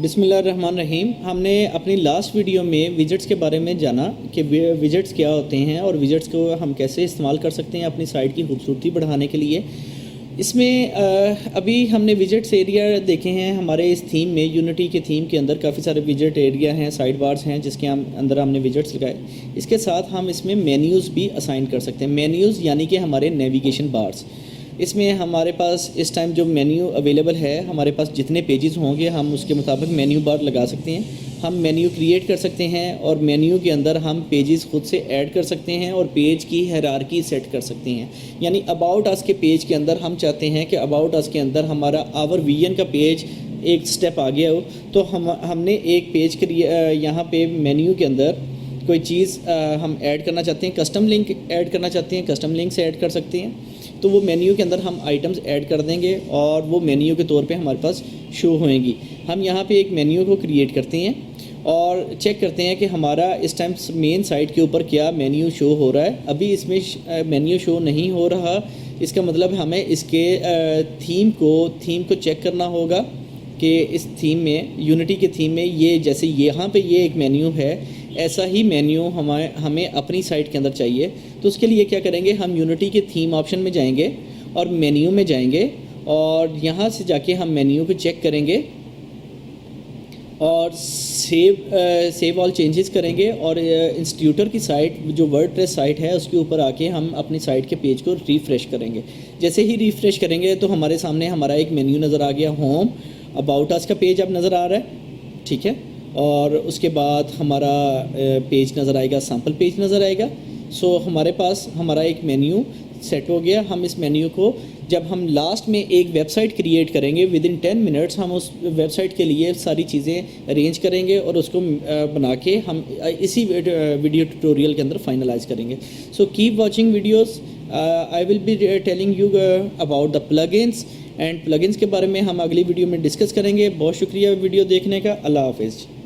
बिस्मिल्लाहिर्रहमानिर्रहीम। हमने अपनी लास्ट वीडियो में विजेट्स के बारे में जाना कि विजेट्स क्या होते हैं और विजेट्स को हम कैसे इस्तेमाल कर सकते हैं अपनी साइट की खूबसूरती बढ़ाने के लिए। इसमें अभी हमने विजेट्स एरिया देखे हैं। हमारे इस थीम में, यूनिटी के थीम के अंदर काफ़ी सारे विजेट एरिया हैं, साइड बार्स हैं जिसके अंदर हमने विजेट्स लगाए। इसके साथ हम इसमें मेन्यूज़ भी असाइन कर सकते हैं। मेन्यूज़ यानी कि हमारे नेविगेशन बार्स। इसमें हमारे पास इस टाइम जो मेन्यू अवेलेबल है, हमारे पास जितने पेजेस होंगे हम उसके मुताबिक मेन्यू बार लगा सकते हैं। हम मेन्यू क्रिएट कर सकते हैं और मेन्यू के अंदर हम पेजेस खुद से ऐड कर सकते हैं और पेज की हायरार्की सेट कर सकते हैं। यानी अबाउट अस के पेज के अंदर हम चाहते हैं कि अबाउट अस के अंदर हमारा आवर विजन का पेज एक स्टेप आ गया हो, तो हमने एक पेज यहाँ पे मेन्यू के अंदर कोई चीज़ हम ऐड करना चाहते हैं, कस्टम लिंक ऐड करना चाहते हैं, कस्टम लिंक से ऐड कर सकते हैं। तो वो मेन्यू के अंदर हम आइटम्स ऐड कर देंगे और वो मेन्यू के तौर पे हमारे पास शो होएंगी। हम यहाँ पे एक मेन्यू को क्रिएट करते हैं और चेक करते हैं कि हमारा इस टाइम मेन साइट के ऊपर क्या मेन्यू शो हो रहा है। अभी इसमें मेन्यू शो नहीं हो रहा, इसका मतलब हमें इसके थीम को चेक करना होगा कि इस थीम में, यूनिटी के थीम में, ये जैसे यहाँ पे ये एक मेन्यू है, ऐसा ही मेन्यू हमें अपनी साइट के अंदर चाहिए। तो उसके लिए क्या करेंगे, हम यूनिटी के थीम ऑप्शन में जाएंगे और मेन्यू में जाएंगे और यहाँ से जाके हम मेन्यू को चेक करेंगे और सेव ऑल चेंजेस करेंगे और इंस्टीट्यूटर की साइट, जो वर्डप्रेस साइट है, उसके ऊपर आके हम अपनी साइट के पेज को रिफ़्रेश करेंगे। जैसे ही रिफ़्रेश करेंगे तो हमारे सामने हमारा एक मेन्यू नज़र आ गया। होम, अबाउट अस का पेज अब नज़र आ रहा है, ठीक है, और उसके बाद हमारा पेज नज़र आएगा, सैम्पल पेज नज़र आएगा। सो हमारे पास हमारा एक मेन्यू सेट हो गया। हम इस मेन्यू को जब हम लास्ट में एक वेबसाइट क्रिएट करेंगे, विद इन 10 मिनट्स हम उस वेबसाइट के लिए सारी चीज़ें अरेंज करेंगे और उसको बना के हम इसी वीडियो ट्यूटोरियल के अंदर फाइनलाइज करेंगे। So keep watching videos. I will be telling you about the plugins and plugins के बारे में हम अगली वीडियो में डिस्कस करेंगे। बहुत शुक्रिया वीडियो देखने का। अल्लाह हाफिज़।